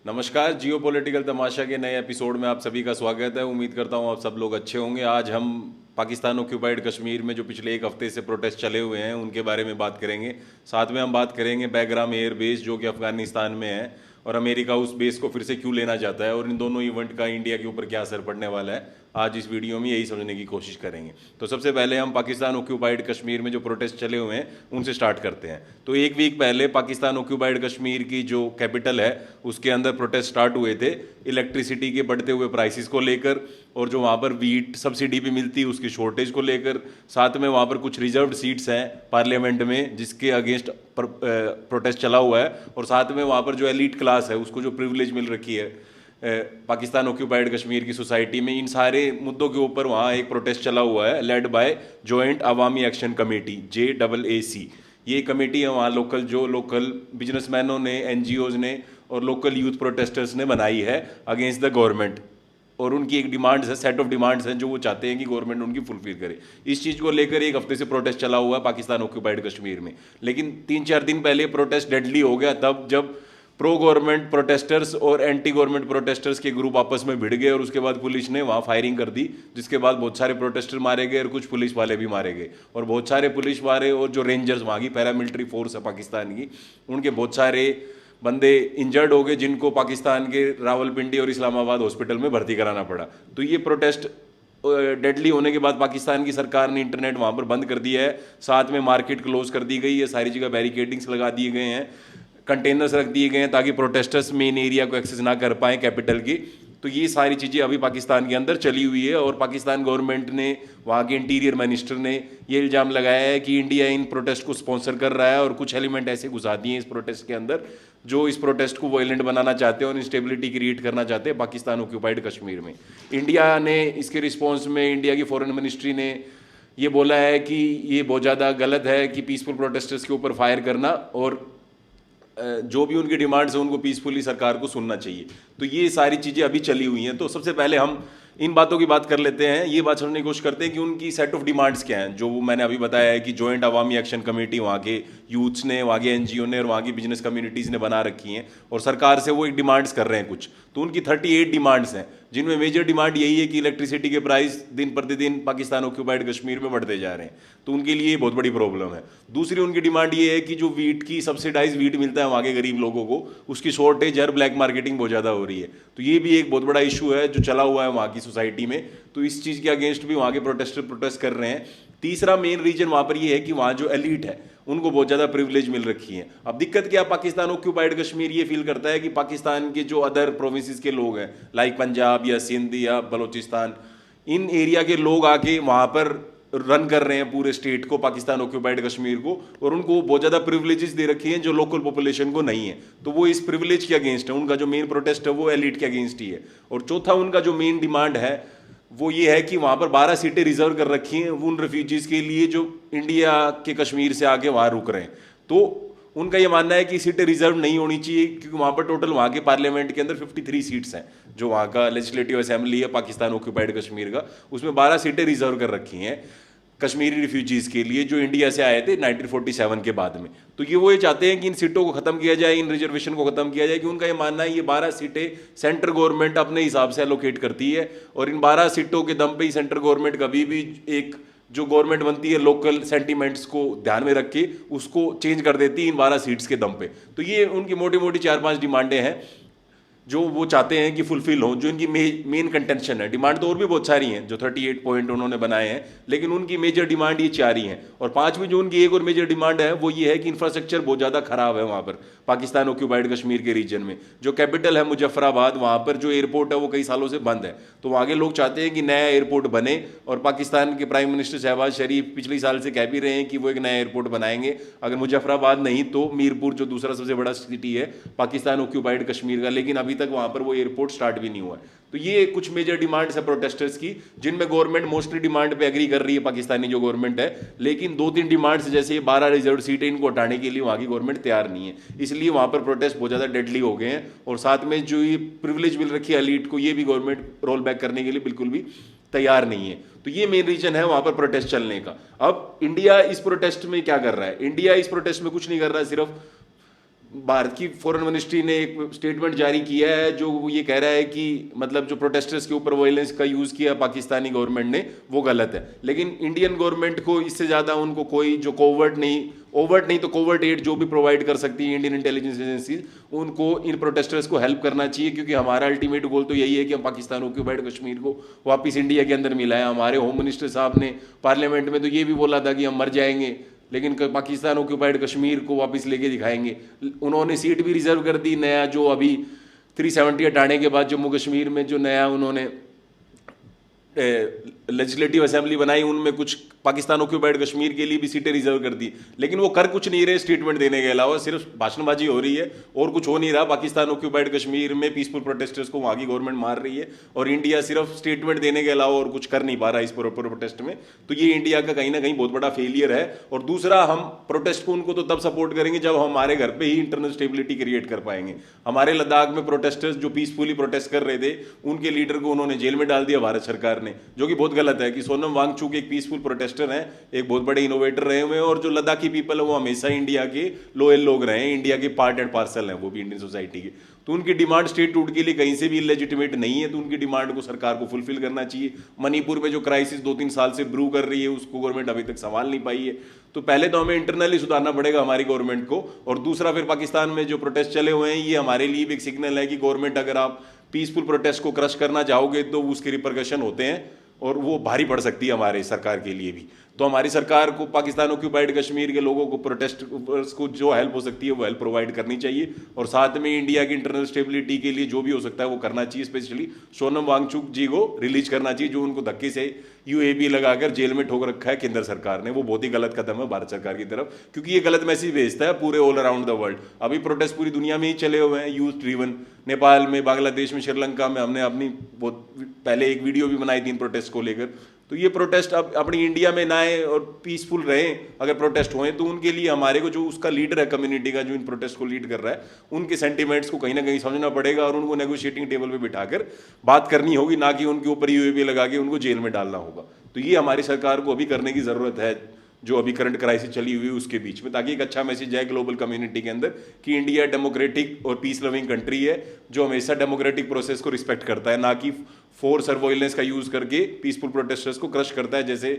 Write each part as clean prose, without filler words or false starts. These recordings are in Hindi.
नमस्कार, जियो पॉलिटिकल तमाशा के नए एपिसोड में आप सभी का स्वागत है। उम्मीद करता हूँ आप सब लोग अच्छे होंगे। आज हम पाकिस्तान ऑक्यूपाइड कश्मीर में जो पिछले एक हफ्ते से प्रोटेस्ट चले हुए हैं उनके बारे में बात करेंगे। साथ में हम बात करेंगे बैग्राम एयर बेस जो कि अफगानिस्तान में है और अमेरिका उस बेस को फिर से क्यों लेना चाहता है और इन दोनों इवेंट का इंडिया के ऊपर क्या असर पड़ने वाला है। आज इस वीडियो में यही समझने की कोशिश करेंगे। तो सबसे पहले हम पाकिस्तान ऑक्यूपाइड कश्मीर में जो प्रोटेस्ट चले हुए हैं उनसे स्टार्ट करते हैं। तो एक वीक पहले पाकिस्तान ऑक्यूपाइड कश्मीर की जो कैपिटल है उसके अंदर प्रोटेस्ट स्टार्ट हुए थे इलेक्ट्रिसिटी के बढ़ते हुए प्राइसेस को लेकर और जो वहाँ पर वीट सब्सिडी पे मिलती है उसकी शॉर्टेज को लेकर। साथ में वहाँ पर कुछ रिजर्व्ड सीट्स हैं पार्लियामेंट में जिसके अगेंस्ट प्रोटेस्ट चला हुआ है और साथ में वहाँ पर जो एलीट क्लास है उसको जो प्रिविलेज मिल रखी है पाकिस्तान ऑक्यूपाइड कश्मीर की सोसाइटी में, इन सारे मुद्दों के ऊपर वहाँ एक प्रोटेस्ट चला हुआ है led by joint Awami action committee JAAC। ये कमेटी है वहाँ लोकल बिजनेसमैनों ने, NGOs ने और लोकल यूथ प्रोटेस्टर्स ने बनाई है अगेंस्ट द गवर्नमेंट। और उनकी एक डिमांड्स है, सेट ऑफ डिमांड्स हैं जो वो चाहते हैं कि गवर्नमेंट उनकी फुलफिल करे। इस चीज़ को लेकर एक हफ्ते से प्रोटेस्ट चला हुआ है पाकिस्तान ऑक्यूपाइड कश्मीर में। लेकिन 3-4 दिन पहले प्रोटेस्ट डेडली हो गया तब जब प्रो गवर्नमेंट प्रोटेस्टर्स और एंटी गवर्नमेंट प्रोटेस्टर्स के ग्रुप आपस में भिड़ गए और उसके बाद पुलिस ने वहाँ फायरिंग कर दी, जिसके बाद बहुत सारे प्रोटेस्टर मारे गए और कुछ पुलिस वाले भी मारे गए। और बहुत सारे पुलिस वाले और जो रेंजर्स वहाँ की पैरामिलिट्री फोर्स है पाकिस्तान की, उनके बहुत सारे बंदे इंजर्ड हो गए जिनको पाकिस्तान के रावलपिंडी और इस्लामाबाद हॉस्पिटल में भर्ती कराना पड़ा। तो ये प्रोटेस्ट डेडली होने के बाद पाकिस्तान की सरकार ने इंटरनेट वहाँ पर बंद कर दिया है, साथ में मार्केट क्लोज कर दी गई है, सारी जगह बैरिकेडिंग्स लगा दिए गए हैं, कंटेनर्स रख दिए गए हैं ताकि प्रोटेस्टर्स मेन एरिया को एक्सेस ना कर पाएँ कैपिटल की। तो ये सारी चीज़ें अभी पाकिस्तान के अंदर चली हुई है और पाकिस्तान गवर्नमेंट ने, वहाँ के इंटीरियर मिनिस्टर ने ये इल्ज़ाम लगाया है कि इंडिया इन प्रोटेस्ट को स्पॉन्सर कर रहा है और कुछ एलिमेंट ऐसे घुसा दिए हैं इस प्रोटेस्ट के अंदर जो इस प्रोटेस्ट को वायलेंट बनाना चाहते हैं और इंस्टेबिलिटी क्रिएट करना चाहते हैं पाकिस्तान ऑक्यूपाइड कश्मीर में। इंडिया ने इसके रिस्पॉन्स में, इंडिया की फॉरेन मिनिस्ट्री ने ये बोला है कि ये बहुत ज़्यादा गलत है कि पीसफुल प्रोटेस्टर्स के ऊपर फायर करना और जो भी उनकी डिमांड्स है उनको पीसफुली सरकार को सुनना चाहिए। तो ये सारी चीज़ें अभी चली हुई हैं। तो सबसे पहले हम इन बातों की बात कर लेते हैं, ये बात समझने की कोशिश करते हैं कि उनकी सेट ऑफ डिमांड्स क्या हैं। जो मैंने अभी बताया है कि जॉइंट अवामी एक्शन कमेटी वहाँ के यूथ्स ने, वहाँ के NGO ने और वहाँ की बिजनेस कम्युनिटीज़ ने बना रखी हैं और सरकार से वो एक डिमांड्स कर रहे हैं कुछ। तो उनकी 38 डिमांड्स हैं जिनमें मेजर डिमांड यही है कि इलेक्ट्रिसिटी के प्राइस दिन प्रतिदिन पाकिस्तान ऑक्यूपाइड कश्मीर में बढ़ते जा रहे हैं, तो उनके लिए बहुत बड़ी प्रॉब्लम है। दूसरी उनकी डिमांड ये है कि जो वीट की सब्सिडाइज वीट मिलता है वहाँ के गरीब लोगों को, उसकी शॉर्टेज और ब्लैक मार्केटिंग बहुत ज़्यादा हो रही है। तो ये भी एक बहुत बड़ा इशू है जो चला हुआ है वहाँ की सोसाइटी में। तो इस चीज़ के अगेंस्ट भी वहाँ के प्रोटेस्टर प्रोटेस्ट कर रहे हैं। तीसरा मेन रीजन वहाँ पर ये है कि वहाँ जो एलीट है उनको बहुत ज़्यादा प्रिविलेज मिल रखी है। अब दिक्कत क्या, पाकिस्तान ऑक्यूपाइड कश्मीर ये फील करता है कि पाकिस्तान के जो अदर प्रोविंसेस के लोग हैं लाइक पंजाब या सिंध या बलोचिस्तान, इन एरिया के लोग आके वहाँ पर रन कर रहे हैं पूरे स्टेट को, पाकिस्तान ऑक्यूपाइड कश्मीर को, और उनको बहुत ज़्यादा प्रिविलेजेस दे रखी हैं जो लोकल पॉपुलेशन को नहीं है। तो वो इस प्रिविलेज के अगेंस्ट है, उनका जो मेन प्रोटेस्ट है वो एलिट के अगेंस्ट ही है। और चौथा उनका जो मेन डिमांड है वो ये है कि वहाँ पर 12 सीटें रिजर्व कर रखी हैं उन रेफ्यूजीज़ के लिए जो इंडिया के कश्मीर से आके वहाँ रुक रहे हैं। तो उनका ये मानना है कि सीटें रिजर्व नहीं होनी चाहिए क्योंकि वहाँ पर टोटल वहाँ के पार्लियामेंट के अंदर 53 सीट्स हैं, जो वहाँ का लेजिस्लेटिव असेंबली है पाकिस्तान ऑक्यूपाइड कश्मीर का, उसमें 12 सीटें रिजर्व कर रखी हैं कश्मीरी रिफ्यूजीज़ के लिए जो इंडिया से आए थे 1947 के बाद में। तो वो ये चाहते हैं कि इन सीटों को ख़त्म किया जाए, इन रिजर्वेशन को ख़त्म किया जाए कि उनका ये मानना है ये 12 सीटें सेंट्रल गवर्नमेंट अपने हिसाब से एलोकेट करती है और इन 12 सीटों के दम पे ही सेंट्रल गवर्नमेंट कभी भी एक जो गवर्नमेंट बनती है लोकल सेंटीमेंट्स को ध्यान में रख के उसको चेंज कर देती है इन 12 सीट्स के दम पे। तो ये उनकी मोटी मोटी 4-5 डिमांडें हैं जो वो चाहते हैं कि फुलफिल हो, जो इनकी मेन कंटेंशन है। डिमांड तो और भी बहुत सारी हैं जो 38 पॉइंट उन्होंने बनाए हैं, लेकिन उनकी मेजर डिमांड ये 4 ही हैं। और 5वीं जो उनकी एक और मेजर डिमांड है वो ये है कि इंफ्रास्ट्रक्चर बहुत ज़्यादा ख़राब है वहाँ पर पाकिस्तान ऑक्यूपाइड कश्मीर के रीजन में। जो कैपिटल है मुजफ्फराबाद, वहाँ पर जो एयरपोर्ट है वो कई सालों से बंद है। तो वहाँ के लोग चाहते हैं कि नया एयरपोर्ट बने और पाकिस्तान के प्राइम मिनिस्टर शहबाज शरीफ पिछले साल से कह भी रहे हैं कि वो एक नया एयरपोर्ट बनाएंगे, अगर मुजफ्फराबाद नहीं तो मीरपुर जो दूसरा सबसे बड़ा सिटी है पाकिस्तान ऑक्यूपाइड कश्मीर का, लेकिन अभी तक वहाँ पर वो एयरपोर्ट स्टार्ट भी नहीं हुआ है। तो ये कुछ मेजर डिमांड्स है प्रोटेस्टर्स की जिनमें गवर्नमेंट मोस्टली डिमांड पे एग्री कर रही है पाकिस्तानी जो गवर्नमेंट है, लेकिन 2-3 डिमांड्स जैसे ये 12 रिजर्व सीटें इनको हटाने के लिए वहाँ की गवर्नमेंट तैयार नहीं है। इसलिए वहाँ पर प्रोटेस्ट बहुत ज़्यादा डेडली हो गए हैं और साथ में जो ये प्रिविलेज मिल रखी है एलीट को, ये भी गवर्नमेंट रोल बैक करने के लिए बिल्कुल भी तैयार नहीं है। तो ये मेन रीजन है वहाँ पर प्रोटेस्ट चलने का। अब इंडिया इस प्रोटेस्ट में क्या कर रहा है? इंडिया इस प्रोटेस्ट में कुछ नहीं कर रहा है, सिर्फ भारत की फॉरेन मिनिस्ट्री ने एक स्टेटमेंट जारी किया है जो ये कह रहा है कि मतलब जो प्रोटेस्टर्स के ऊपर वायलेंस का यूज़ किया पाकिस्तानी गवर्नमेंट ने वो गलत है। लेकिन इंडियन गवर्नमेंट को इससे ज़्यादा उनको कोई जो ओवर्ट नहीं तो कोवर्ट एड जो भी प्रोवाइड कर सकती है इंडियन इंटेलिजेंस एजेंसीज, उनको इन प्रोटेस्टर्स को हेल्प करना चाहिए, क्योंकि हमारा अल्टीमेट गोल तो यही है कि हम पाकिस्तान ऑक्यूपाइड कश्मीर को वापस इंडिया के अंदर मिलाएं। हमारे होम मिनिस्टर साहब ने पार्लियामेंट में तो ये भी बोला था कि हम मर जाएंगे लेकिन पाकिस्तान ऑक्यूपाइड कश्मीर को वापस लेके दिखाएंगे। उन्होंने सीट भी रिजर्व कर दी। नया जो अभी 370 हटाने के बाद जम्मू कश्मीर में जो नया उन्होंने लेजिस्लेटिव असेंबली बनाई, उनमें कुछ पाकिस्तान ऑक्यूपाइड कश्मीर के लिए भी सीटें रिजर्व कर दी। लेकिन वो कर कुछ नहीं रहे स्टेटमेंट देने के अलावा, सिर्फ भाषणबाजी हो रही है और कुछ हो नहीं रहा। पाकिस्तान ऑक्यूपाइड कश्मीर में पीसफुल प्रोटेस्टर्स को वहाँ की गवर्नमेंट मार रही है और इंडिया सिर्फ स्टेटमेंट देने के अलावा और कुछ कर नहीं पा रहा इस प्रोटेस्ट में। तो ये इंडिया का कहीं ना कहीं बहुत बड़ा फेलियर है। और दूसरा, हम प्रोटेस्ट को उनको तो तब सपोर्ट करेंगे जब हमारे घर पे ही इंटरनल स्टेबिलिटी क्रिएट कर पाएंगे। हमारे लद्दाख में प्रोटेस्टर्स जो पीसफुली प्रोटेस्ट कर रहे थे, उनके लीडर को उन्होंने जेल में डाल दिया भारत सरकार ने, जो कि बहुत गलत है। कि सोनम वांगचुक एक पीसफुल प्रोटेस्टर हैं, एक बहुत बड़े इनोवेटर रहे हुए हैं, और जो लद्दाखी पीपल है वो हमेशा इंडिया के लोयल लोग रहे हैं, इंडिया के पार्ट एंड पार्सल हैं वो भी इंडियन सोसाइटी के। तो उनकी डिमांड स्टेट टूट के लिए कहीं से भी इलेजिटिमेट नहीं है, तो उनकी डिमांड को सरकार को फुलफिल करना चाहिए। मणिपुर में जो क्राइसिस 2-3 साल से ब्रू कर रही है उसको गवर्नमेंट अभी तक संभाल नहीं पाई है। तो पहले तो हमें इंटरनली सुधारना पड़ेगा हमारी गवर्नमेंट को, और दूसरा फिर पाकिस्तान में जो प्रोटेस्ट चले हुए हैं ये हमारे लिए भी एक सिग्नल है कि गवर्नमेंट, अगर आप पीसफुल प्रोटेस्ट को क्रश करना चाहोगे तो उसके रिपरकशन होते हैं और वो भारी पड़ सकती है हमारे सरकार के लिए भी। तो हमारी सरकार को पाकिस्तान ऑक्यूपाइड कश्मीर के लोगों को, प्रोटेस्टर्स को जो हेल्प हो सकती है वो हेल्प प्रोवाइड करनी चाहिए, और साथ में इंडिया की इंटरनल स्टेबिलिटी के लिए जो भी हो सकता है वो करना चाहिए। स्पेशली सोनम वांगचुक जी को रिलीज करना चाहिए, जो उनको धक्के से यूएपी लगाकर जेल में ठोक रखा है केंद्र सरकार ने। वो बहुत ही गलत कदम है भारत सरकार की तरफ, क्योंकि ये गलत मैसेज भेजता है पूरे ऑल अराउंड द वर्ल्ड। अभी प्रोटेस्ट पूरी दुनिया में ही चले हुए हैं, यूथ ड्रिवन। नेपाल में, बांग्लादेश में, श्रीलंका में हमने अपनी बहुत पहले एक वीडियो भी बनाई थी इन प्रोटेस्ट को लेकर। तो ये प्रोटेस्ट अब अपनी इंडिया में ना आए और पीसफुल रहें। अगर प्रोटेस्ट होए तो उनके लिए हमारे को, जो उसका लीडर है कम्युनिटी का, जो इन प्रोटेस्ट को लीड कर रहा है, उनके सेंटिमेंट्स को कहीं ना कहीं समझना पड़ेगा और उनको नेगोशिएटिंग टेबल पे बिठाकर बात करनी होगी, ना कि उनके ऊपर यूएपी लगा के उनको जेल में डालना होगा। तो ये हमारी सरकार को अभी करने की ज़रूरत है, जो अभी करंट क्राइसिस चली हुई है उसके बीच में, ताकि एक अच्छा मैसेज जाए ग्लोबल कम्युनिटी के अंदर कि इंडिया डेमोक्रेटिक और पीस लविंग कंट्री है, जो हमेशा डेमोक्रेटिक प्रोसेस को रिस्पेक्ट करता है, ना कि फोर्स और वायलेंस का यूज़ करके पीसफुल प्रोटेस्टर्स को क्रश करता है, जैसे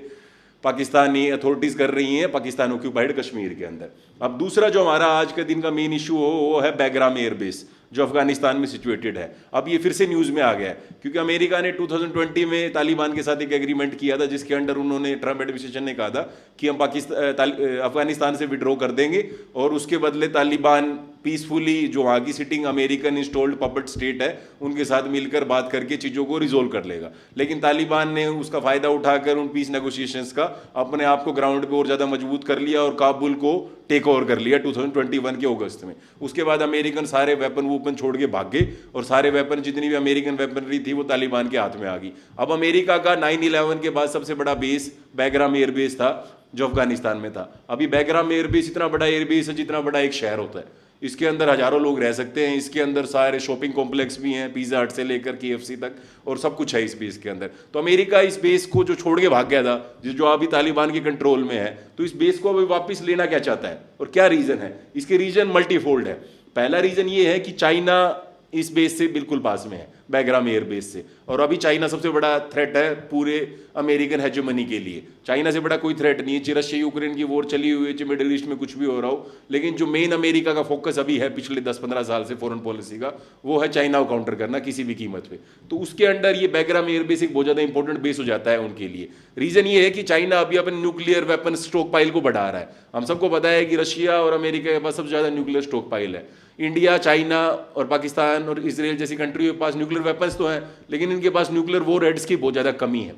पाकिस्तानी अथॉरिटीज़ कर रही हैं पाकिस्तान ऑक्यूपाइड कश्मीर के अंदर। अब दूसरा जो हमारा आज के दिन का मेन इशू हो वो है बैग्राम एयरबेस, जो अफगानिस्तान में सिचुएटेड है। अब ये फिर से न्यूज़ में आ गया है, क्योंकि अमेरिका ने 2020 में तालिबान के साथ एक एग्रीमेंट किया था, जिसके अंडर उन्होंने, ट्रम्प एडमिनिस्ट्रेशन ने कहा था कि हम अफगानिस्तान से विड्रॉ कर देंगे और उसके बदले तालिबान पीसफुली, जो वहाँ की sitting American installed puppet state है, उनके साथ मिलकर बात करके चीज़ों को रिजोल्व कर लेगा। लेकिन तालिबान ने उसका फ़ायदा उठाकर उन पीस नेगोशिएशंस का अपने आप को ग्राउंड पे और ज़्यादा मजबूत कर लिया और काबुल को टेक ओवर कर लिया 2021 के अगस्त में। उसके बाद अमेरिकन सारे वेपन छोड़ के भाग गए और सारे वेपन, जितनी भी अमेरिकन वेपनरी थी, वो तालिबान के हाथ में आ गई। अब अमेरिका का 9/11 के बाद सबसे बड़ा बेस बैग्राम एयरबेस था, जो अफगानिस्तान में था। अभी बैग्राम एयरबेस इतना बड़ा एयरबेस है जितना बड़ा एक शहर होता है। इसके अंदर हजारों लोग रह सकते हैं। इसके अंदर सारे शॉपिंग कॉम्प्लेक्स भी हैं, पिज़्ज़ा हट से लेकर KFC तक, और सब कुछ है इस बेस के अंदर। तो अमेरिका इस बेस को जो छोड़ के भाग गया था, जो अभी तालिबान के कंट्रोल में है, तो इस बेस को अभी वापस लेना क्या चाहता है और क्या रीज़न है? इसके रीज़न मल्टीफोल्ड है। पहला रीज़न ये है कि चाइना इस बेस से बिल्कुल पास में है, बैग्राम एयर बेस से, और अभी चाइना सबसे बड़ा थ्रेट है पूरे अमेरिकन हेजेमनी के लिए। चाइना से बड़ा कोई थ्रेट नहीं है, चाहे रशिया यूक्रेन की वॉर चली हुई है, चाहे मिडिल ईस्ट में कुछ भी हो रहा हो, लेकिन जो मेन अमेरिका का फोकस अभी है पिछले 10-15 साल से फॉरेन पॉलिसी का, वो है चाइना को काउंटर करना किसी भी कीमत पे। तो उसके अंडर ये बैग्राम एयर बेस एक बहुत ज़्यादा इंपॉर्टेंट बेस हो जाता है उनके लिए। रीज़न ये है कि चाइना अभी अपने न्यूक्लियर वेपन स्टॉक पाइल को बढ़ा रहा है। हम सबको पता है कि रशिया और अमेरिका के पास सबसे ज़्यादा न्यूक्लियर स्टॉक पाइल है। इंडिया, चाइना और पाकिस्तान और इसराइल जैसी कंट्री के पास न्यूक्लियर वेपन्स तो हैं, लेकिन इनके पास न्यूक्लियर वॉर हेड्स की बहुत ज़्यादा कमी है।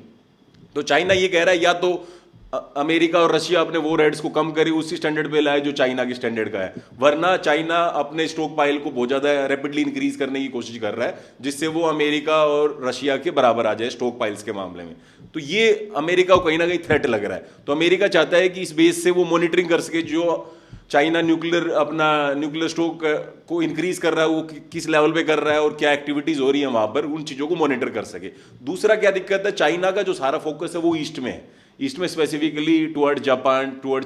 तो चाइना ये कह रहा है या तो अमेरिका और रशिया अपने वॉर हेड्स को कम करे, उसी स्टैंडर्ड पे लाए जो चाइना के स्टैंडर्ड का है, वरना चाइना अपने स्टॉक पाइल को बहुत ज़्यादा रैपिडली इंक्रीज करने की कोशिश कर रहा है, जिससे वो अमेरिका और रशिया के बराबर आ जाए स्टॉक पाइल्स के मामले में। तो ये अमेरिका को कहीं ना कहीं थ्रेट लग रहा है। तो अमेरिका चाहता है कि इस बेस से वो मॉनिटरिंग कर सके, जो चाइना न्यूक्लियर स्टॉक को इंक्रीज कर रहा है वो किस लेवल पे कर रहा है और क्या एक्टिविटीज़ हो रही है वहाँ पर, उन चीज़ों को मॉनिटर कर सके। दूसरा क्या दिक्कत है, चाइना का जो सारा फोकस है वो ईस्ट में है, ईस्ट में specifically toward Japan, toward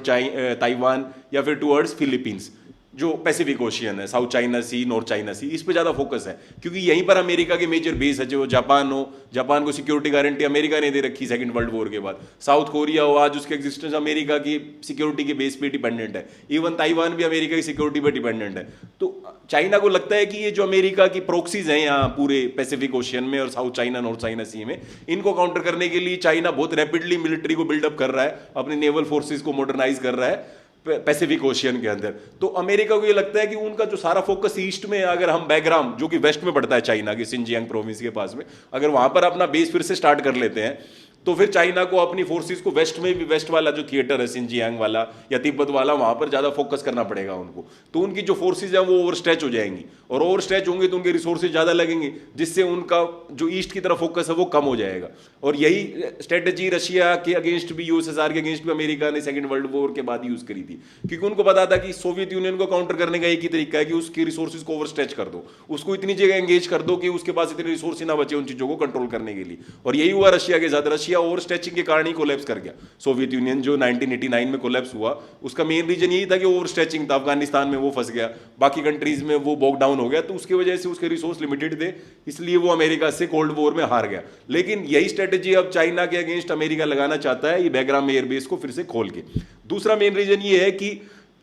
Taiwan या फिर टुवर्ड्स फिलीपींस। जो पैसिफिक ओशियन है, साउथ चाइना सी, नॉर्थ चाइना सी, इस पे ज़्यादा फोकस है, क्योंकि यहीं पर अमेरिका के मेजर बेस है। जो जापान हो, जापान को सिक्योरिटी गारंटी अमेरिका ने दे रखी सेकंड वर्ल्ड वॉर के बाद। साउथ कोरिया हो, आज उसके एग्जिस्टेंस अमेरिका की सिक्योरिटी के बेस पे डिपेंडेंट है। इवन ताइवान भी अमेरिका की सिक्योरिटी पर डिपेंडेंट है। तो चाइना को लगता है कि ये जो अमेरिका की प्रोक्सीज हैं यहाँ पूरे पैसिफिक ओशियन में और साउथ चाइना, नॉर्थ चाइना सी में, इनको काउंटर करने के लिए चाइना बहुत रैपिडली मिलिट्री को बिल्डअप कर रहा है, अपने नेवल फोर्सेज को मॉडर्नाइज कर रहा है पैसिफिक ओशियन के अंदर। तो अमेरिका को ये लगता है कि उनका जो सारा फोकस ईस्ट में, अगर हम बैकग्राउंड जो कि वेस्ट में पड़ता है चाइना के सिंजियांग प्रोविंस के पास में, अगर वहां पर अपना बेस फिर से स्टार्ट कर लेते हैं, तो फिर चाइना को अपनी फोर्सेस को वेस्ट में भी, वेस्ट वाला जो थिएटर है सिंजियांग वाला या तिब्बत वाला, वहां पर ज्यादा फोकस करना पड़ेगा उनको। तो उनकी जो फोर्सेज है वो ओवर स्ट्रेच हो जाएंगी, और ओवर स्ट्रेच होंगे तो उनके रिसोर्सेज ज्यादा लगेंगे, जिससे उनका जो ईस्ट की तरफ फोकस है वो कम हो जाएगा। और यही स्ट्रेटेजी रशिया के अगेंस्ट भी, यूएसएसआर के अगेंस्ट भी अमेरिका ने सेकंड वर्ल्ड वॉर के बाद यूज करी थी, क्योंकि उनको पता था कि सोवियत यूनियन को काउंटर करने का एक ही तरीका है कि उसके रिसोर्सेज को ओवर स्ट्रेच कर दो, उसको इतनी जगह एंगेज कर दो कि उसके पास इतने रिसोर्स ना बचे उन चीजों को कंट्रोल करने के लिए। और यही हुआ रशिया के साथ। रशिया ओवर स्ट्रेचिंग के कारण ही कोलैप्स कर गया। सोवियत यूनियन जो 1989 में कोलैप्स हुआ, उसका मेन रीजन यही था कि ओवर स्ट्रेचिंग था। अफगानिस्तान में वो फंस गया, बाकी कंट्रीज में वो बॉक डाउन हो गया, तो उसकी वजह से उसके रिसोर्स लिमिटेड थे, इसलिए वो अमेरिका से कोल्ड वॉर में हार गया। लेकिन यही स्ट्रेटेजी अब चाइना के अगेंस्ट अमेरिका लगाना चाहता है, ये बैग्राम एयरबेस को फिर से खोल के। दूसरा मेन रीजन ये है कि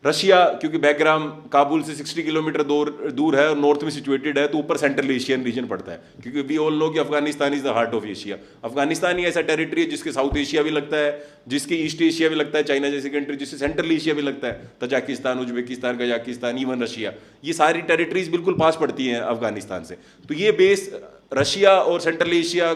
रशिया, क्योंकि बैग्राम काबुल से 60 किलोमीटर दूर है और नॉर्थ में सिचुएटेड है, तो ऊपर सेंट्रल एशियन रीजन पड़ता है, क्योंकि वी ऑल नो कि Afghanistan is the heart of Asia. Afghanistan ही ऐसा टेरिटरी है जिसके साउथ एशिया भी लगता है, जिसके ईस्ट एशिया भी लगता है, चाइना जैसी कंट्री, जिससे सेंट्रल एशिया भी लगता है, Tajikistan, Uzbekistan, Kazakhstan, even Russia, ये सारी टेरिटरीज बिल्कुल पास पड़ती हैं अफगानिस्तान से। तो ये बेस रशिया और सेंट्रल एशिया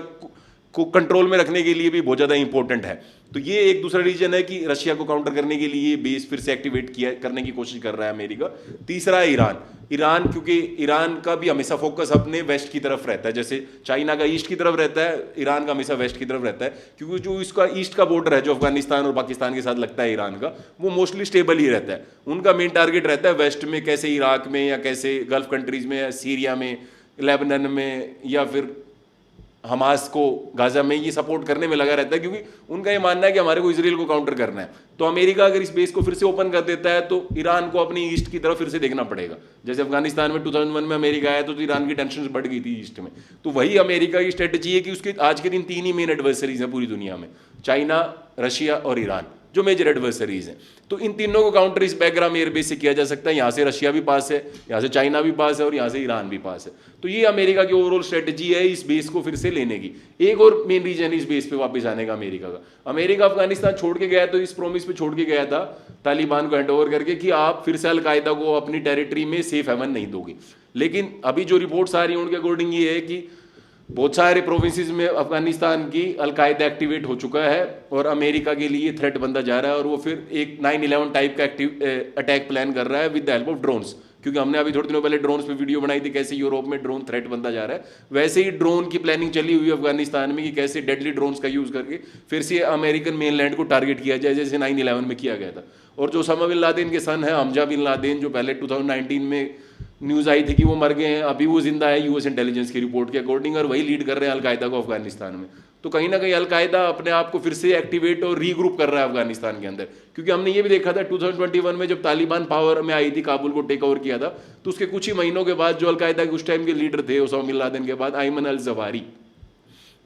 को कंट्रोल में रखने के लिए भी बहुत ज़्यादा इंपॉर्टेंट है। तो ये एक दूसरा रीजन है कि रशिया को काउंटर करने के लिए बेस फिर से एक्टिवेट करने की कोशिश कर रहा है अमेरिका। तीसरा है ईरान। ईरान, क्योंकि ईरान का भी हमेशा फोकस अपने वेस्ट की तरफ रहता है, जैसे चाइना का ईस्ट की तरफ रहता है, ईरान का हमेशा वेस्ट की तरफ रहता है, क्योंकि जो इसका ईस्ट का बॉर्डर है जो अफगानिस्तान और पाकिस्तान के साथ लगता है ईरान का, वो मोस्टली स्टेबल ही रहता है। उनका मेन टारगेट रहता है वेस्ट में, कैसे इराक में या कैसे गल्फ कंट्रीज में, सीरिया में, लेबनान में, या फिर हमास को गाजा में, ये सपोर्ट करने में लगा रहता है, क्योंकि उनका ये मानना है कि हमारे को इजराइल को काउंटर करना है। तो अमेरिका अगर इस बेस को फिर से ओपन कर देता है तो ईरान को अपनी ईस्ट की तरफ फिर से देखना पड़ेगा। जैसे अफगानिस्तान में 2001 में अमेरिका आया तो ईरान की टेंशन बढ़ गई थी ईस्ट में। तो वही अमेरिका की स्ट्रेटेजी है कि उसके आज के दिन 3 ही मेन एडवर्सरीज हैं पूरी दुनिया में, चाइना, रशिया और ईरान, जो मेजर एडवर्सरीज हैं। तो इन तीनों को काउंटर इस बैग्राम एयरबेस से किया जा सकता है। यहाँ से रशिया भी पास है, यहाँ से चाइना भी पास है और यहाँ से ईरान भी पास है। तो ये अमेरिका की ओवरऑल स्ट्रेटजी है इस बेस को फिर से लेने की। एक और मेन रीजन इस बेस पे वापस आने का अमेरिका का, अमेरिका अफगानिस्तान छोड़ के गया तो इस प्रोमिस पे छोड़ के गया था तालिबान को हैंडओवर करके कि आप फिर से अलकायदा को अपनी टेरिटरी में सेफ हेवन नहीं दोगे। लेकिन अभी जो रिपोर्ट्स आ रही हैं उनके अकॉर्डिंग ये है कि बहुत सारे प्रोविंसेस में अफगानिस्तान की अलकायदा एक्टिवेट हो चुका है और अमेरिका के लिए थ्रेट बनता जा रहा है, और वो फिर एक 9/11 टाइप का अटैक प्लान कर रहा है with the help of drones. क्योंकि हमने अभी थोड़े दिनों पहले ड्रोन्स पे वीडियो बनाई थी, कैसे यूरोप में ड्रोन थ्रेट बनता जा रहा है, वैसे ही ड्रोन की प्लानिंग चली हुई है अफगानिस्तान में कि कैसे डेडली ड्रोन्स का यूज करके फिर से अमेरिकन मेनलैंड को टारगेट किया जाए, जैसे 9/11 में किया गया था। और जो ओसामा बिन लादेन के सन है हमजा बिन लादेन, जो पहले 2019 में न्यूज़ आई थी कि वो मर गए हैं, अभी वो जिंदा है यूएस इंटेलिजेंस की रिपोर्ट के अकॉर्डिंग, और वही लीड कर रहे हैं अलकायदा को अफगानिस्तान में। तो कहीं ना कहीं अलकायदा अपने आप को फिर से एक्टिवेट और रीग्रुप कर रहा है अफगानिस्तान के अंदर। क्योंकि हमने ये भी देखा था 2021 में जब तालिबान पावर में आई थी, काबुल को टेक ओवर किया था, तो उसके कुछ ही महीनों के बाद जो अलकायदा के उस टाइम के लीडर थे ओसामा बिन लादेन के बाद, अयमन अल जवाहिरी,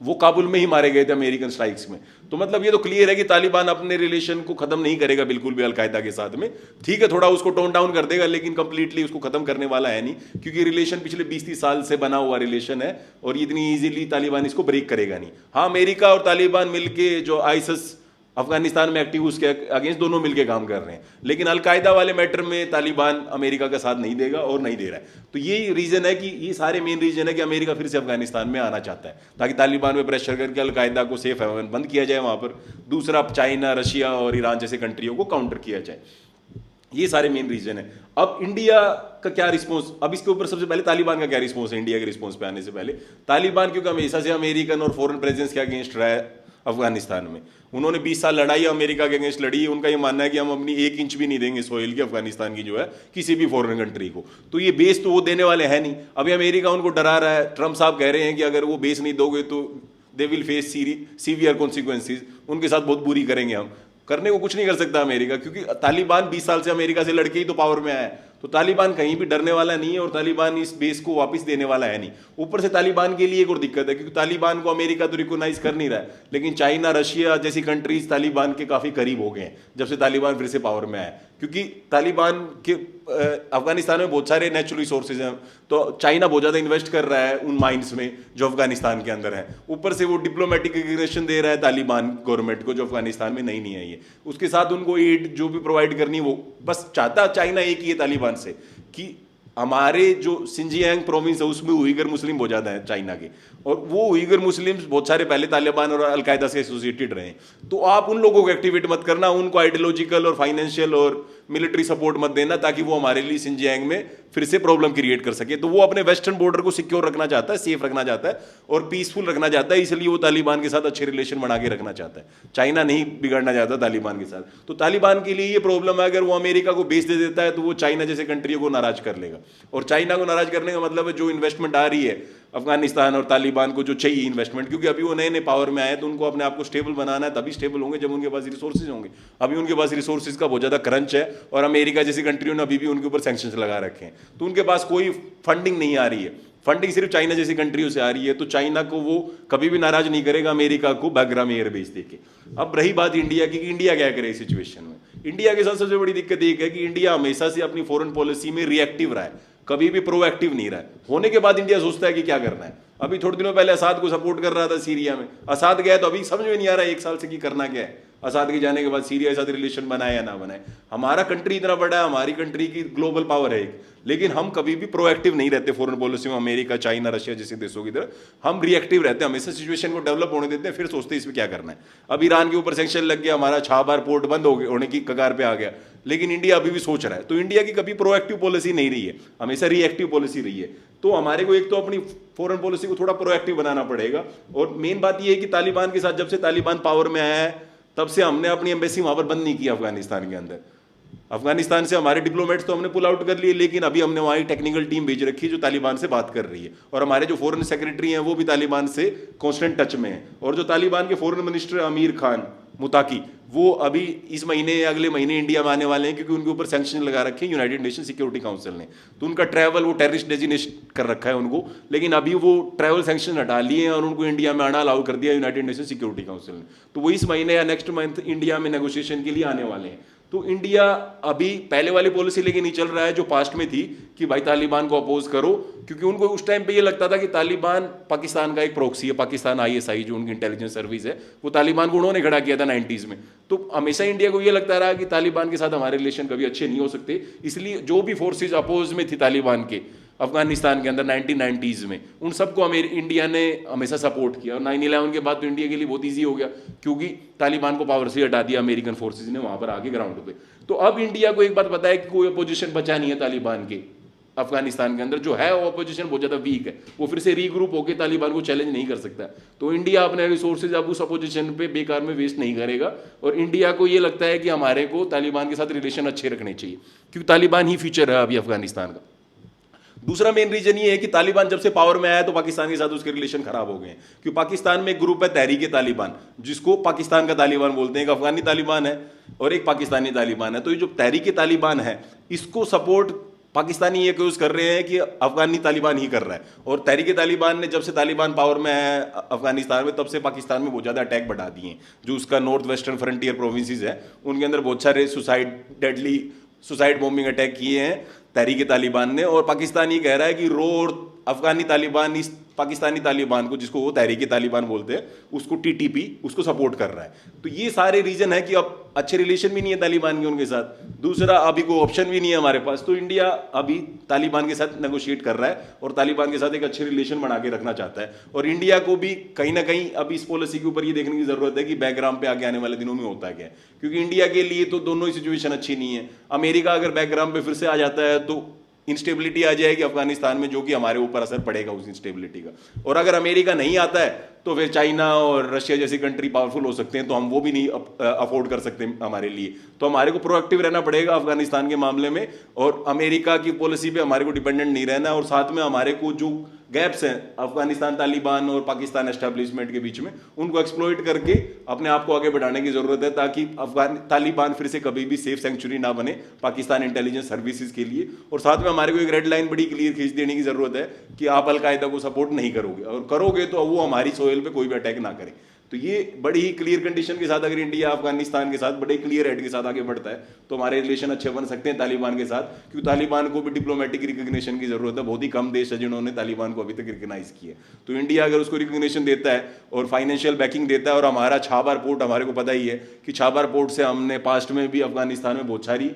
वो काबुल में ही मारे गए थे अमेरिकन स्ट्राइक्स में। तो मतलब ये तो क्लियर है कि तालिबान अपने रिलेशन को खत्म नहीं करेगा बिल्कुल भी अलकायदा के साथ में। ठीक है, थोड़ा उसको टोन डाउन कर देगा, लेकिन कंप्लीटली उसको खत्म करने वाला है नहीं, क्योंकि रिलेशन पिछले 20-30 साल से बना हुआ रिलेशन है और इतनी इजीली तालिबान इसको ब्रेक करेगा नहीं। हाँ, अमेरिका और तालिबान मिलके जो आईएसआईएस अफगानिस्तान में एक्टिव, उसके अगेंस्ट दोनों मिलकर काम कर रहे हैं, लेकिन अलकायदा वाले मैटर में तालिबान अमेरिका का साथ नहीं देगा और नहीं दे रहा है। तो ये रीजन है कि ये सारे मेन रीजन है कि अमेरिका फिर से अफगानिस्तान में आना चाहता है ताकि तालिबान में प्रेशर करके अलकायदा को सेफ हेवन बंद किया जाए वहां पर। दूसरा, चाइना, रशिया और ईरान जैसे कंट्रियों को काउंटर किया जाए। ये सारे मेन रीजन है। अब इंडिया का क्या रिस्पॉन्स, अब इसके ऊपर सबसे पहले तालिबान का क्या रिस्पॉन्स है इंडिया के रिस्पॉन्स पे आने से पहले। तालिबान क्योंकि हमेशा से अमेरिकन और फॉरेन प्रेजेंस के अगेंस्ट रहा है अफगानिस्तान में, उन्होंने 20 साल लड़ाई अमेरिका के अगेंस्ट लड़ी। उनका ये मानना है कि हम अपनी 1 इंच भी नहीं देंगे सोइल की, अफगानिस्तान की जो है, किसी भी फॉरेन कंट्री को। तो ये बेस तो वो देने वाले हैं नहीं। अभी अमेरिका उनको डरा रहा है, ट्रम्प साहब कह रहे हैं कि अगर वो बेस नहीं दोगे तो they will face severe consequences, उनके साथ बहुत बुरी करेंगे हम। करने को कुछ नहीं कर सकता अमेरिका, क्योंकि तालिबान 20 साल से अमेरिका से लड़के ही तो पावर में आया है। तो तालिबान कहीं भी डरने वाला नहीं है और तालिबान इस बेस को वापस देने वाला है नहीं। ऊपर से तालिबान के लिए एक और दिक्कत है क्योंकि तालिबान को अमेरिका तो रिकॉग्नाइज कर नहीं रहा है, लेकिन चाइना, रशिया जैसी कंट्रीज तालिबान के काफी करीब हो गए हैं जब से तालिबान फिर से पावर में आया, क्योंकि तालिबान के अफगानिस्तान में बहुत सारे नेचुरल रिसोर्सेज हैं, तो चाइना बहुत ज़्यादा इन्वेस्ट कर रहा है उन माइंस में जो अफगानिस्तान के अंदर है। ऊपर से वो डिप्लोमेटिक रिकग्निशन दे रहा है तालिबान गवर्नमेंट को जो अफगानिस्तान में नहीं है। ये उसके साथ उनको एड जो भी प्रोवाइड करनी है वो बस चाहता चाइना एक ही है तालिबान से कि हमारे जो सिंजियांग प्रोविंस है उसमें उइगर मुस्लिम बहुत ज़्यादा है चाइना के, और वो उइगर मुस्लिम्स बहुत सारे पहले तालिबान और अलकायदा से एसोसिएटेड रहे हैं। तो आप उन लोगों को एक्टिवेट मत करना, उनको आइडियोलॉजिकल और फाइनेंशियल और मिलिट्री सपोर्ट मत देना ताकि वो हमारे लिए सिंजियांग में फिर से प्रॉब्लम क्रिएट कर सके। तो वो अपने वेस्टर्न बॉर्डर को सिक्योर रखना चाहता है, सेफ रखना चाहता है और पीसफुल रखना चाहता है, इसलिए वो तालिबान के साथ अच्छे रिलेशन बना के रखना चाहता है। चाइना नहीं बिगाड़ना चाहता तालिबान के साथ। तो तालिबान के लिए ये प्रॉब्लम है, अगर वो अमेरिका को बेच दे देता है तो वो चाइना जैसे कंट्री को नाराज कर लेगा, और चाइना को नाराज करने का मतलब है जो इन्वेस्टमेंट आ रही है अफगानिस्तान और तालिबान को जो चाहिए इन्वेस्टमेंट, क्योंकि अभी वो नए नए पावर में आए तो उनको अपने आप को स्टेबल बनाना है, तभी स्टेबल होंगे जब उनके पास रिसोर्सेज होंगे। अभी उनके पास रिसोर्सेज का बहुत ज़्यादा क्रंच है और अमेरिका जैसी कंट्रियों ने अभी भी उनके ऊपर सैंक्शंस लगा रखे हैं, तो उनके पास कोई फंडिंग नहीं आ रही है। फंडिंग सिर्फ चाइना जैसी कंट्रियों से आ रही है, तो चाइना को वो कभी भी नाराज नहीं करेगा अमेरिका को बैकग्राउंड एयरबेस देके। अब रही बात इंडिया की, इंडिया क्या करे इस सिचुएशन में। इंडिया के साथ सबसे बड़ी दिक्कत एक है कि इंडिया हमेशा से अपनी फॉरेन पॉलिसी में रिएक्टिव रहा है, कभी भी प्रोएक्टिव नहीं रहा है। होने के बाद इंडिया सोचता है कि क्या करना है। अभी थोड़े दिनों पहले असाद को सपोर्ट कर रहा था सीरिया में, असाद गया तो अभी समझ में नहीं आ रहा है एक साल से कि करना क्या है। असाद के जाने के बाद सीरिया के साथ रिलेशन बनाए या ना बनाए। हमारा कंट्री इतना बड़ा है, हमारी कंट्री की ग्लोबल पावर है एक, लेकिन हम कभी भी प्रोएक्टिव नहीं रहते फॉरेन पॉलिसी में। अमेरिका, चाइना, रशिया जैसे देशों की तरह हम रिएक्टिव रहते हैं, हमेशा सिचुएशन को डेवलप होने देते हैं, फिर सोचते हैं इसमें क्या करना है। अब ईरान के ऊपर सैंक्शन लग गया, हमारा छाबार पोर्ट बंद होने की कगार पे आ गया, लेकिन इंडिया अभी भी सोच रहा है। तो इंडिया की कभी प्रोएक्टिव पॉलिसी नहीं रही है, हमेशा रिएक्टिव पॉलिसी रही है। तो हमारे को एक तो अपनी फॉरेन पॉलिसी को थोड़ा प्रोएक्टिव बनाना पड़ेगा। और मेन बात यह है कि तालिबान के साथ जब से तालिबान पावर में आया है तब से हमने अपनी एम्बेसी वहां पर बंद नहीं की अफगानिस्तान के अंदर। अफगानिस्तान से हमारे डिप्लोमेट्स तो हमने पुल आउट कर लिए, लेकिन अभी हमने वहाँ टेक्निकल टीम भेज रखी है जो तालिबान से बात कर रही है, और हमारे जो फॉरेन सेक्रेटरी हैं वो भी तालिबान से कांस्टेंट टच में है। और जो तालिबान के फॉरेन मिनिस्टर अमीर खान मुताकी, वो अभी इस महीने या अगले महीने इंडिया में आने वाले हैं, क्योंकि उनके ऊपर सैंक्शन लगा रखे हैं यूनाइटेड नेशन सिक्योरिटी काउंसिल ने। तो उनका ट्रैवल, वो टेररिस्ट डेजिग्नेशन कर रखा है उनको, लेकिन अभी वो ट्रैवल सैंक्शन हटा लिए हैं और उनको इंडिया में आना अलाउ कर दिया यूनाइटेड नेशन सिक्योरिटी काउंसिल ने। तो वो इस महीने या नेक्स्ट मंथ इंडिया में नेगोशिएशन के लिए आने वाले हैं। तो इंडिया अभी पहले वाली पॉलिसी लेके नहीं चल रहा है जो पास्ट में थी कि भाई तालिबान को अपोज करो, क्योंकि उनको उस टाइम पे ये लगता था कि तालिबान पाकिस्तान का एक प्रॉक्सी है। पाकिस्तान आईएसआई जो उनकी इंटेलिजेंस सर्विस है, वो तालिबान को उन्होंने खड़ा किया था 90s में। तो हमेशा इंडिया को ये लगता रहा कि तालिबान के साथ हमारे रिलेशन कभी अच्छे नहीं हो सकते, इसलिए जो भी फोर्सेज अपोज में थी तालिबान के अफगानिस्तान के अंदर 1990s में, उन सबको इंडिया ने हमेशा सपोर्ट किया। और 9/11 के बाद तो इंडिया के लिए बहुत ईजी हो गया, क्योंकि तालिबान को पावर से हटा दिया अमेरिकन फोर्सेज ने वहां पर आगे ग्राउंड पे। तो अब इंडिया को एक बात पता है कि कोई अपोजिशन बचा नहीं है तालिबान के अफगानिस्तान के अंदर, जो है वो अपोजिशन बहुत ज़्यादा वीक है, वो फिर से रीग्रुप होकर तालिबान को चैलेंज नहीं कर सकता। तो इंडिया अपने रिसोर्सेज अब उस अपोजिशन पे बेकार में वेस्ट नहीं करेगा, और इंडिया को ये लगता है कि हमारे को तालिबान के साथ रिलेशन अच्छे रखने चाहिए, क्योंकि तालिबान ही फ्यूचर है अभी अफगानिस्तान का। दूसरा मेन रीजन ये है कि तालिबान जब से पावर में आया तो पाकिस्तान के साथ उसके रिलेशन खराब हो गए हैं, क्योंकि पाकिस्तान में एक ग्रुप है तहरीक तालिबान, जिसको पाकिस्तान का तालिबान बोलते हैं। एक अफगानी तालिबान है और एक पाकिस्तानी तालिबान है। तो ये जो तहरीक तालिबान है, इसको सपोर्ट पाकिस्तानी ये यूज कर रहे हैं कि अफगानी तालिबान ही कर रहा है। और तहरीक तालिबान ने जब से तालिबान पावर में है अफगानिस्तान में, तब से पाकिस्तान में बहुत ज़्यादा अटैक बढ़ा दिए हैं। जो उसका नॉर्थ वेस्टर्न फ्रंटियर प्रोविंसेस है, उनके अंदर बहुत सारे डेडली सुसाइड बॉम्बिंग अटैक किए हैं तहरीक तालिबान ने। और पाकिस्तान ये कह रहा है कि अफगानी तालिबान इस पाकिस्तानी तालिबान को, जिसको वो तहरीक तालिबान बोलते हैं, उसको टीटीपी उसको सपोर्ट कर रहा है। तो ये सारे रीजन है कि अब अच्छे रिलेशन भी नहीं है तालिबान के उनके साथ। दूसरा, अभी कोई ऑप्शन भी नहीं है हमारे पास, तो इंडिया अभी तालिबान के साथ नेगोशिएट कर रहा है और तालिबान के साथ एक अच्छे रिलेशन बना के रखना चाहता है। और इंडिया को भी कहीं ना कहीं अभी इस पॉलिसी के ऊपर ये देखने की जरूरत है कि बैकग्राउंड पे आगे आने वाले दिनों में होता है क्या, क्योंकि इंडिया के लिए तो दोनों ही सिचुएशन अच्छी नहीं है। अमेरिका अगर बैकग्राउंड पे फिर से आ जाता है तो इंस्टेबिलिटी आ जाएगी अफगानिस्तान में, जो कि हमारे ऊपर असर पड़ेगा उस इंस्टेबिलिटी का। और अगर अमेरिका नहीं आता है तो फिर चाइना और रशिया जैसी कंट्री पावरफुल हो सकते हैं, तो हम वो भी नहीं अफोर्ड कर सकते हमारे लिए। तो हमारे को प्रोएक्टिव रहना पड़ेगा अफगानिस्तान के मामले में, और अमेरिका की पॉलिसी पे हमारे को डिपेंडेंट नहीं रहना। और साथ में हमारे को जो गैप्स हैं अफगानिस्तान तालिबान और पाकिस्तान एस्टेब्लिशमेंट के बीच में, उनको एक्सप्लॉइट करके अपने आप को आगे बढ़ाने की जरूरत है, ताकि तालिबान फिर से कभी भी सेफ सेंचुरी ना बने पाकिस्तान इंटेलिजेंस सर्विसेज के लिए। और साथ में हमारे को एक रेड लाइन बड़ी क्लियर खींच देने की जरूरत है कि आप अलकायदा को सपोर्ट नहीं करोगे, और करोगे तो वो हमारी सोहेल पे कोई भी अटैक ना करे। तो ये बड़ी ही क्लियर कंडीशन के साथ अगर इंडिया अफगानिस्तान के साथ बड़े क्लियर हेड के साथ आगे बढ़ता है तो हमारे रिलेशन अच्छे बन सकते हैं तालिबान के साथ, क्योंकि तालिबान को भी डिप्लोमेटिक रिकग्निशन की जरूरत है। बहुत ही कम देश है जिन्होंने तालिबान को अभी तक रिकग्नाइज किया। तो इंडिया अगर उसको रिकग्निशन देता है और फाइनेंशियल बैकिंग देता है, और हमारा छाबर पोर्ट हमारे को पता ही है कि छाबर पोर्ट से हमने पास्ट में भी अफगानिस्तान में बहुत सारी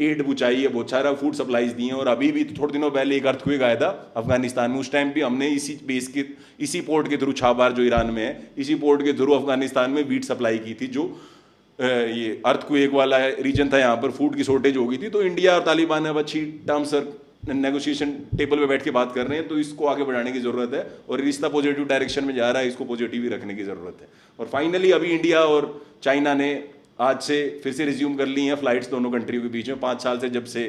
एड पहुंचाई है, बहुत सारा फूड सप्लाईज दी हैं, और अभी भी थोड़े दिनों पहले एक अर्थक्वेक आया था अफगानिस्तान में, उस टाइम भी हमने इसी बेस के इसी पोर्ट के थ्रू, छाबार जो ईरान में है, इसी पोर्ट के थ्रू अफगानिस्तान में वीट सप्लाई की थी। जो ये अर्थक्वेक वाला रीजन था, यहाँ पर फूड की शॉर्टेज हो गई थी। तो इंडिया और तालिबान अब अच्छी टर्म्स और नेगोशिएशन टेबल पे बैठ के बात कर रहे हैं, तो इसको आगे बढ़ाने की जरूरत है, और रिश्ता पॉजिटिव डायरेक्शन में जा रहा है, इसको पॉजिटिव ही रखने की जरूरत है। और फाइनली अभी इंडिया और चाइना ने आज से फिर से रिज्यूम कर ली हैं फ्लाइट्स दोनों कंट्रियों के बीच में। 5 साल से जब से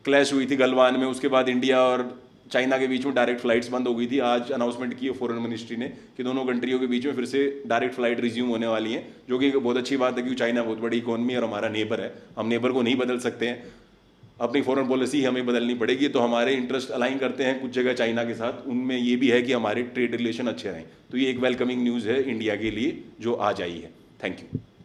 क्लैश हुई थी गलवान में, उसके बाद इंडिया और चाइना के बीच में डायरेक्ट फ्लाइट्स बंद हो गई थी। आज अनाउंसमेंट की है फॉरेन मिनिस्ट्री ने कि दोनों कंट्रियों के बीच में फिर से डायरेक्ट फ्लाइट रिज्यूम होने वाली हैं, जो कि बहुत अच्छी बात है, क्योंकि चाइना बहुत बड़ी इकोनॉमी और हमारा नेबर है। हम नेबर को नहीं बदल सकते हैं, अपनी फॉरेन पॉलिसी हमें बदलनी पड़ेगी। तो हमारे इंटरेस्ट अलाइन करते हैं कुछ जगह चाइना के साथ, उनमें ये भी है कि हमारे ट्रेड रिलेशन अच्छे रहें। तो ये एक वेलकमिंग न्यूज़ है इंडिया के लिए जो आज आई है। Thank you.